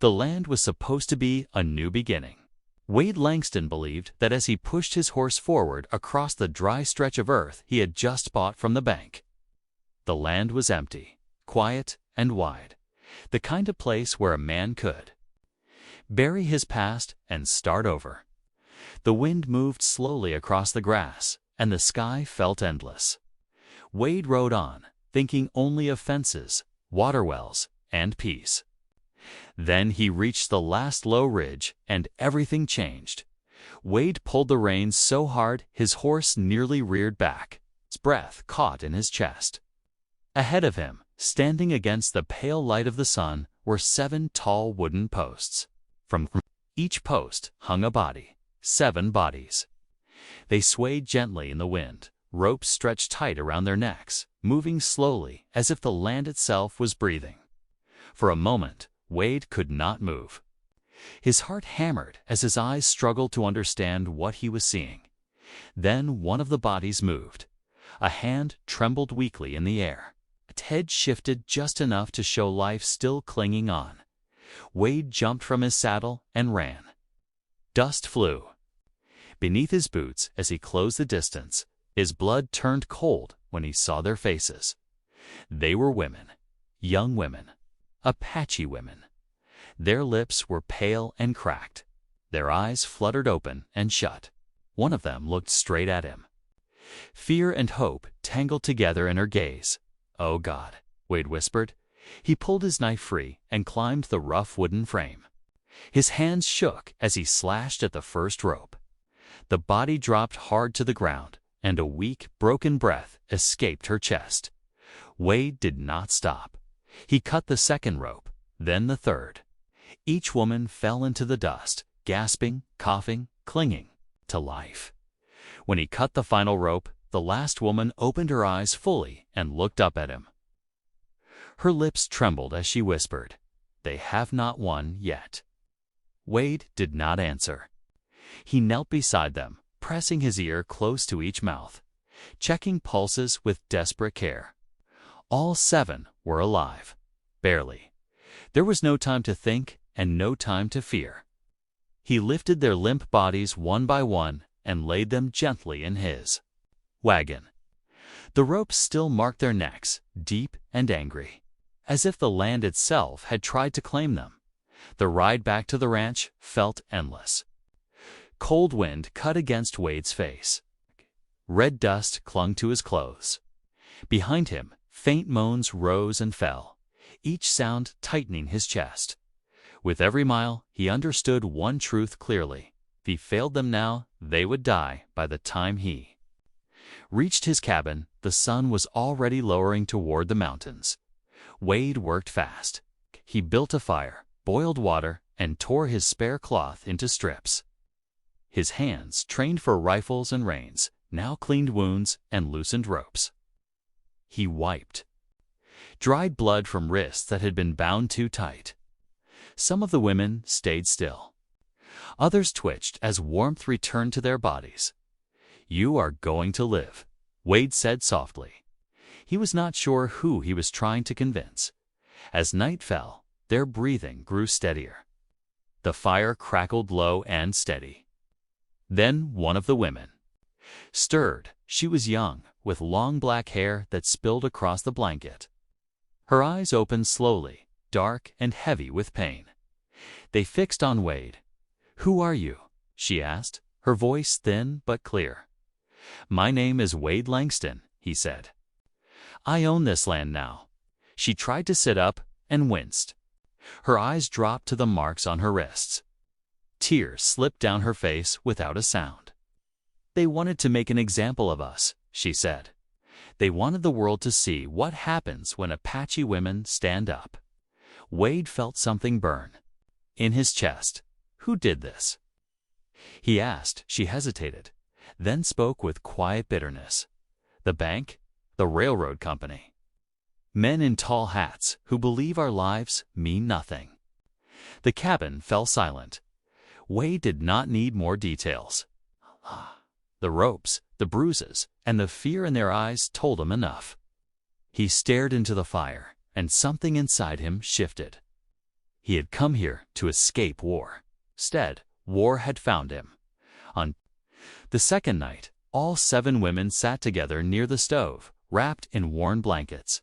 The land was supposed to be a new beginning. Wade Langston believed that as he pushed his horse forward across the dry stretch of earth he had just bought from the bank. The land was empty, quiet, and wide, the kind of place where a man could bury his past and start over. The wind moved slowly across the grass, and the sky felt endless. Wade rode on, thinking only of fences, water wells, and peace. Then he reached the last low ridge, and everything changed. Wade pulled the reins so hard his horse nearly reared back. His breath caught in his chest. Ahead of him, standing against the pale light of the sun, were 7 tall wooden posts. From each post hung a body, 7 bodies. They swayed gently in the wind, ropes stretched tight around their necks, moving slowly as if the land itself was breathing. For a moment, Wade could not move. His heart hammered as his eyes struggled to understand what he was seeing. Then one of the bodies moved. A hand trembled weakly in the air. Its head shifted just enough to show life still clinging on. Wade jumped from his saddle and ran. Dust flew beneath his boots as he closed the distance. His blood turned cold when he saw their faces. They were women, young women, Apache women. Their lips were pale and cracked. Their eyes fluttered open and shut. One of them looked straight at him. Fear and hope tangled together in her gaze. "Oh God," Wade whispered. He pulled his knife free and climbed the rough wooden frame. His hands shook as he slashed at the first rope. The body dropped hard to the ground, and a weak, broken breath escaped her chest. Wade did not stop. He cut the second rope, then the third. Each woman fell into the dust, gasping, coughing, clinging to life. When he cut the final rope, the last woman opened her eyes fully and looked up at him. Her lips trembled as she whispered, "They have not won yet." Wade did not answer. He knelt beside them, pressing his ear close to each mouth, checking pulses with desperate care. All 7 were alive. Barely. There was no time to think and no time to fear. He lifted their limp bodies one by one and laid them gently in his wagon. The ropes still marked their necks, deep and angry, as if the land itself had tried to claim them. The ride back to the ranch felt endless. Cold wind cut against Wade's face. Red dust clung to his clothes. Behind him, faint moans rose and fell, each sound tightening his chest. With every mile, he understood one truth clearly. If he failed them now, they would die by the time he reached his cabin. The sun was already lowering toward the mountains. Wade worked fast. He built a fire, boiled water, and tore his spare cloth into strips. His hands, trained for rifles and reins, now cleaned wounds and loosened ropes. He wiped dried blood from wrists that had been bound too tight. Some of the women stayed still. Others twitched as warmth returned to their bodies. "You are going to live," Wade said softly. He was not sure who he was trying to convince. As night fell, their breathing grew steadier. The fire crackled low and steady. Then one of the women stirred. She was young, with long black hair that spilled across the blanket. Her eyes opened slowly, dark and heavy with pain. They fixed on Wade. "Who are you?" she asked, her voice thin but clear. "My name is Wade Langston," he said. "I own this land now." She tried to sit up and winced. Her eyes dropped to the marks on her wrists. Tears slipped down her face without a sound. "They wanted to make an example of us," she said. "They wanted the world to see what happens when Apache women stand up." Wade felt something burn in his chest. "Who did this?" he asked. She hesitated, then spoke with quiet bitterness. "The bank, the railroad company. Men in tall hats who believe our lives mean nothing." The cabin fell silent. Wade did not need more details. The ropes, the bruises, and the fear in their eyes told him enough. He stared into the fire, and something inside him shifted. He had come here to escape war. Instead, war had found him. On the second night, all 7 women sat together near the stove, wrapped in worn blankets.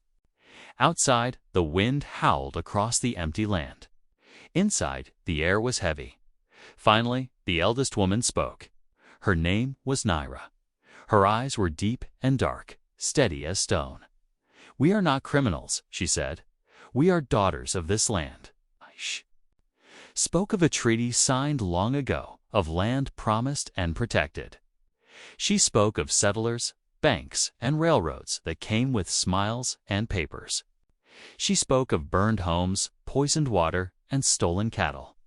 Outside, the wind howled across the empty land. Inside, the air was heavy. Finally, the eldest woman spoke. Her name was Naira. Her eyes were deep and dark, steady as stone. "We are not criminals," she said. "We are daughters of this land." Spoke of a treaty signed long ago, of land promised and protected. She spoke of settlers, banks, and railroads that came with smiles and papers. She spoke of burned homes, poisoned water, and stolen cattle.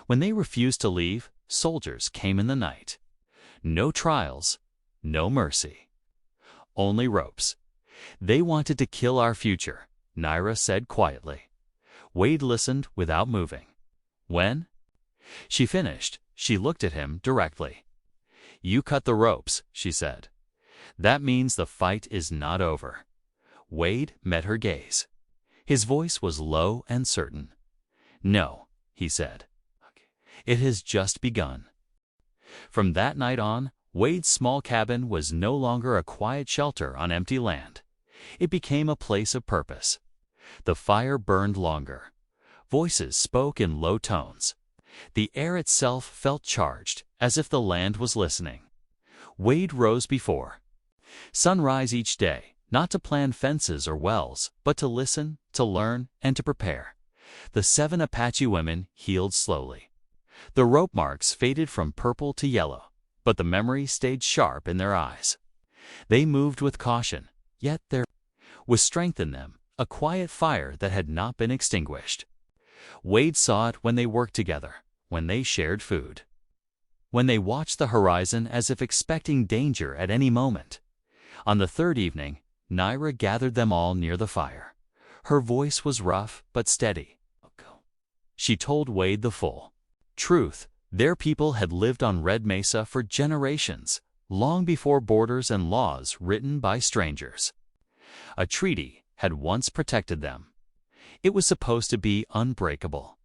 When they refused to leave, soldiers came in the night. No trials, no mercy. Only ropes. "They wanted to kill our future," Naira said quietly. Wade listened without moving. "When?" she finished, she looked at him directly. "You cut the ropes," she said. "That means the fight is not over." Wade met her gaze. His voice was low and certain. "No," he said. "It has just begun." From that night on, Wade's small cabin was no longer a quiet shelter on empty land. It became a place of purpose. The fire burned longer. Voices spoke in low tones. The air itself felt charged, as if the land was listening. Wade rose before sunrise each day, not to plan fences or wells, but to listen, to learn, and to prepare. The 7 Apache women healed slowly. The rope marks faded from purple to yellow, but the memory stayed sharp in their eyes. They moved with caution, yet there was strength in them, a quiet fire that had not been extinguished. Wade saw it when they worked together, when they shared food, when they watched the horizon as if expecting danger at any moment. On the 3rd evening, Naira gathered them all near the fire. Her voice was rough but steady. She told Wade the full truth. Their people had lived on Red Mesa for generations, long before borders and laws written by strangers. A treaty had once protected them. It was supposed to be unbreakable.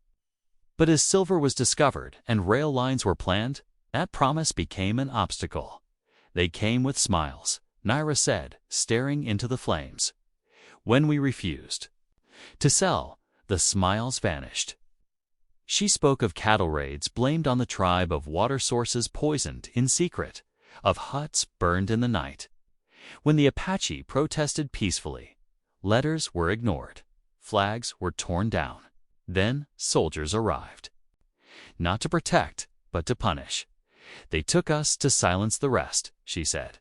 But as silver was discovered and rail lines were planned, that promise became an obstacle. "They came with smiles," Naira said, staring into the flames. "When we refused to sell, the smiles vanished." She spoke of cattle raids blamed on the tribe, of water sources poisoned in secret, of huts burned in the night. When the Apache protested peacefully, letters were ignored, flags were torn down. Then soldiers arrived. Not to protect, but to punish. "They took us to silence the rest," she said.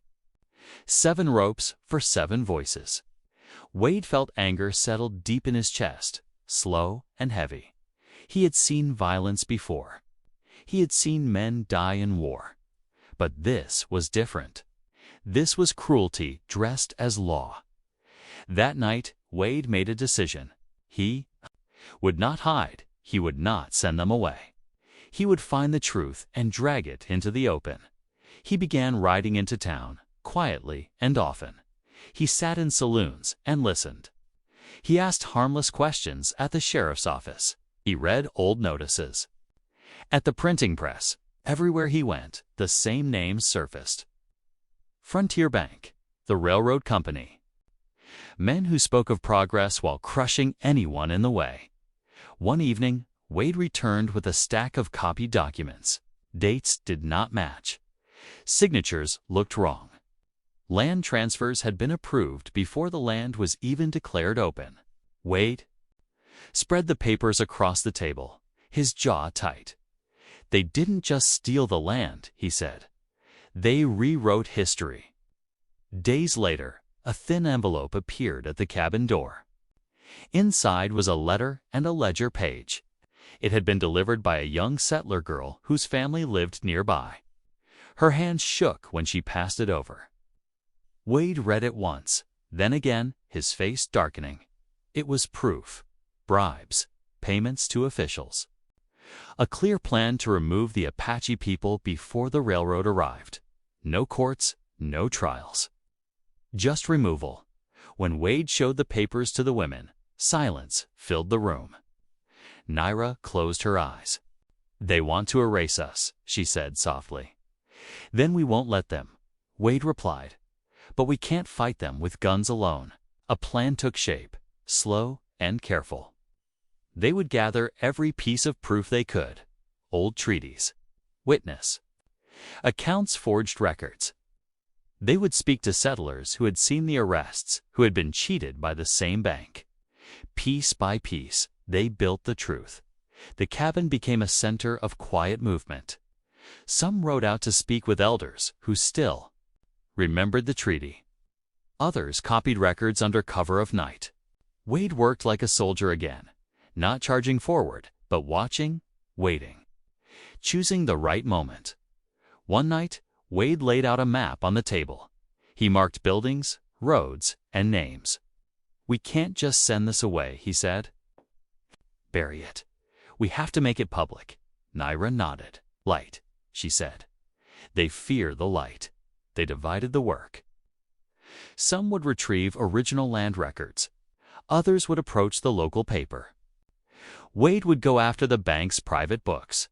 7 ropes for 7 voices. Wade felt anger settled deep in his chest, slow and heavy. He had seen violence before. He had seen men die in war. But this was different. This was cruelty dressed as law. That night, Wade made a decision. He would not hide. He would not send them away. He would find the truth and drag it into the open. He began riding into town, quietly and often. He sat in saloons and listened. He asked harmless questions at the sheriff's office. He read old notices. At the printing press, everywhere he went, the same names surfaced. Frontier Bank, the railroad company. Men who spoke of progress while crushing anyone in the way. One evening, Wade returned with a stack of copied documents. Dates did not match. Signatures looked wrong. Land transfers had been approved before the land was even declared open. Wade spread the papers across the table, his jaw tight. "They didn't just steal the land," he said. "They rewrote history." Days later, a thin envelope appeared at the cabin door. Inside was a letter and a ledger page. It had been delivered by a young settler girl whose family lived nearby. Her hand shook when she passed it over. Wade read it once, then again, his face darkening. It was proof. Bribes, payments to officials. A clear plan to remove the Apache people before the railroad arrived. No courts, no trials. Just removal. When Wade showed the papers to the women, silence filled the room. Naira closed her eyes. "They want to erase us," she said softly. "Then we won't let them," Wade replied. "But we can't fight them with guns alone." A plan took shape, slow and careful. They would gather every piece of proof they could: old treaties, witness, accounts, forged records. They would speak to settlers who had seen the arrests, who had been cheated by the same bank. Piece by piece, they built the truth. The cabin became a center of quiet movement. Some rode out to speak with elders who still remembered the treaty. Others copied records under cover of night. Wade worked like a soldier again, not charging forward, but watching, waiting, choosing the right moment. One night, Wade laid out a map on the table. He marked buildings, roads, and names. "We can't just send this away," he said. "Bury it. We have to make it public." Naira nodded. "Light," she said. "They fear the light." They divided the work. Some would retrieve original land records. Others would approach the local paper. Wade would go after the bank's private books,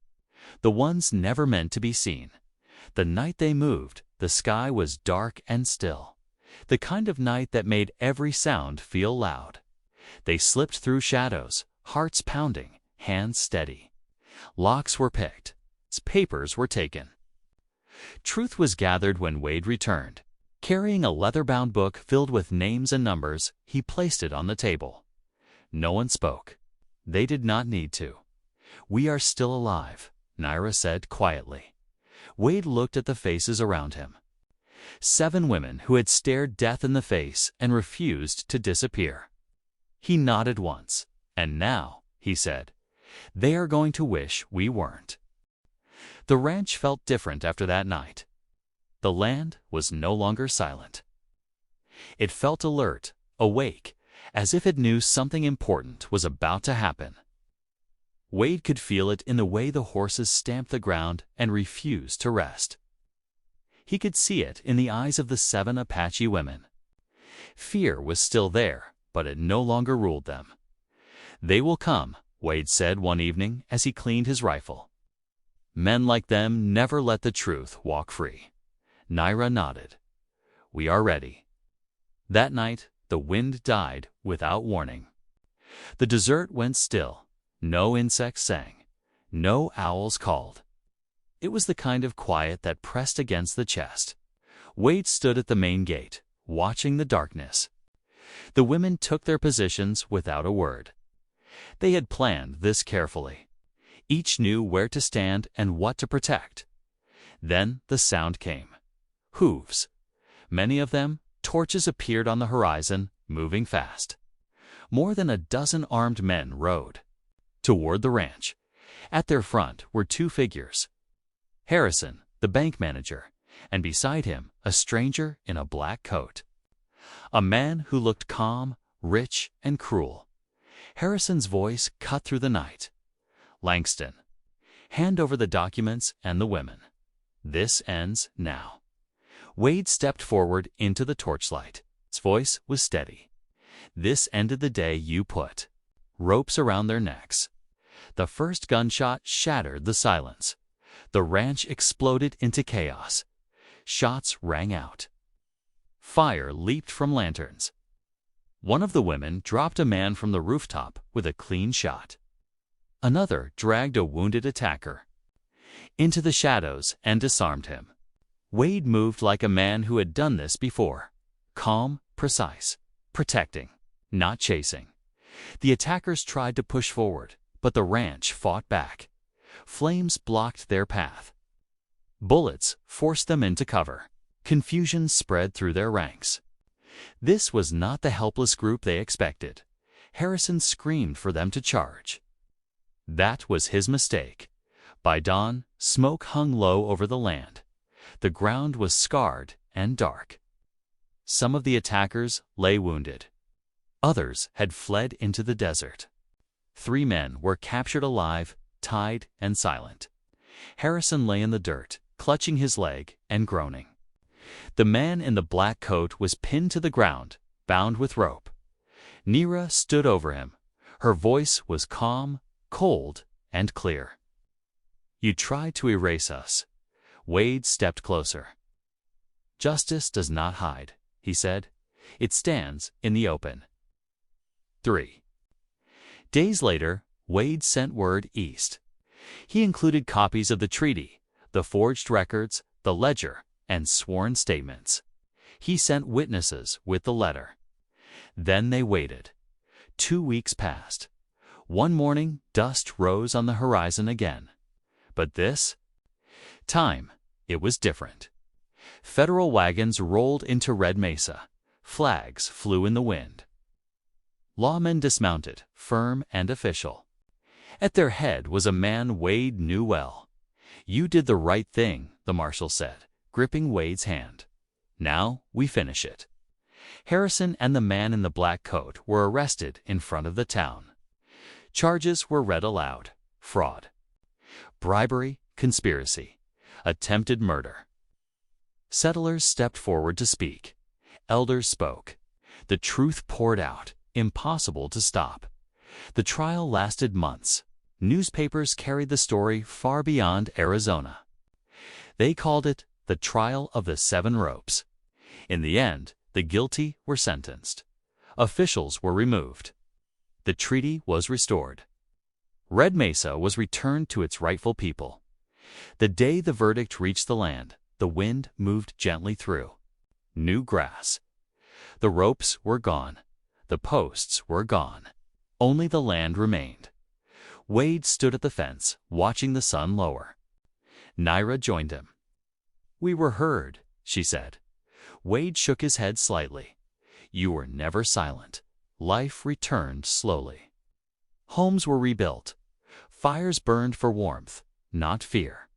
the ones never meant to be seen. The night they moved, the sky was dark and still, the kind of night that made every sound feel loud. They slipped through shadows, hearts pounding, hands steady. Locks were picked. Papers were taken. Truth was gathered when Wade returned. Carrying a leather-bound book filled with names and numbers, he placed it on the table. No one spoke. They did not need to. "We are still alive," Naira said quietly. Wade looked at the faces around him. 7 women who had stared death in the face and refused to disappear. He nodded once. "And now," he said, "they are going to wish we weren't." The ranch felt different after that night. The land was no longer silent. It felt alert, awake, as if it knew something important was about to happen. Wade could feel it in the way the horses stamped the ground and refused to rest. He could see it in the eyes of the 7 Apache women. Fear was still there, but it no longer ruled them. "They will come," Wade said one evening as he cleaned his rifle. "Men like them never let the truth walk free." Naira nodded. "We are ready." That night, the wind died without warning. The desert went still. No insects sang. No owls called. It was the kind of quiet that pressed against the chest. Wade stood at the main gate, watching the darkness. The women took their positions without a word. They had planned this carefully. Each knew where to stand and what to protect. Then the sound came. Hooves. Many of them, torches appeared on the horizon, moving fast. More than a dozen armed men rode toward the ranch. At their front were 2 figures. Harrison, the bank manager, and beside him a stranger in a black coat. A man who looked calm, rich, and cruel. Harrison's voice cut through the night. "Langston, hand over the documents and the women. This ends now." Wade stepped forward into the torchlight. His voice was steady. "This ended the day you put ropes around their necks." The first gunshot shattered the silence. The ranch exploded into chaos. Shots rang out. Fire leaped from lanterns. One of the women dropped a man from the rooftop with a clean shot. Another dragged a wounded attacker into the shadows and disarmed him. Wade moved like a man who had done this before. Calm, precise, protecting, not chasing. The attackers tried to push forward, but the ranch fought back. Flames blocked their path. Bullets forced them into cover. Confusion spread through their ranks. This was not the helpless group they expected. Harrison screamed for them to charge. That was his mistake. By dawn, smoke hung low over the land. The ground was scarred and dark. Some of the attackers lay wounded. Others had fled into the desert. 3 men were captured alive, tied and silent. Harrison lay in the dirt, clutching his leg and groaning. The man in the black coat was pinned to the ground, bound with rope. Naira stood over him. Her voice was calm, cold and clear. You tried to erase us. Wade stepped closer. Justice does not hide, he said. It stands in the open. 3. Days later, Wade sent word east. He included copies of the treaty, the forged records, the ledger, and sworn statements. He sent witnesses with the letter. Then they waited. 2 weeks passed. One morning, dust rose on the horizon again. But this time, it was different. Federal wagons rolled into Red Mesa. Flags flew in the wind. Lawmen dismounted, firm and official. At their head was a man Wade knew well. "You did the right thing," the marshal said, gripping Wade's hand. "Now we finish it." Harrison and the man in the black coat were arrested in front of the town. Charges were read aloud: fraud, bribery, conspiracy, attempted murder. Settlers stepped forward to speak. Elders spoke. The truth poured out, impossible to stop. The trial lasted months. Newspapers carried the story far beyond Arizona. They called it the Trial of the Seven Ropes. In the end, the guilty were sentenced. Officials were removed. The treaty was restored. Red Mesa was returned to its rightful people. The day the verdict reached the land, the wind moved gently through. New grass. The ropes were gone. The posts were gone. Only the land remained. Wade stood at the fence, watching the sun lower. Naira joined him. "We were heard," she said. Wade shook his head slightly. "You were never silent." Life returned slowly. Homes were rebuilt. Fires burned for warmth, not fear.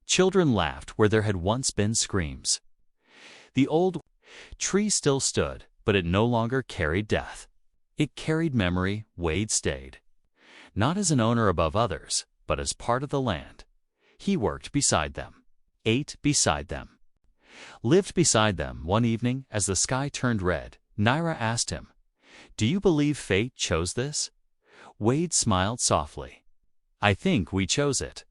Children laughed where there had once been screams. The old tree still stood, but it no longer carried death. It carried memory. Wade stayed. Not as an owner above others, but as part of the land. He worked beside them, ate beside them, lived beside them. One evening, as the sky turned red, Naira asked him, "Do you believe fate chose this?" Wade smiled softly. "I think we chose it."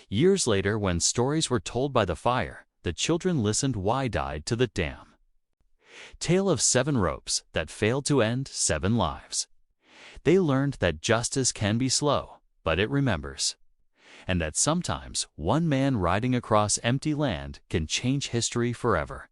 Years later, when stories were told by the fire, the children listened wide-eyed to the dam. Tale of 7 ropes that failed to end 7 lives. They learned that justice can be slow, but it remembers. And that sometimes one man riding across empty land can change history forever.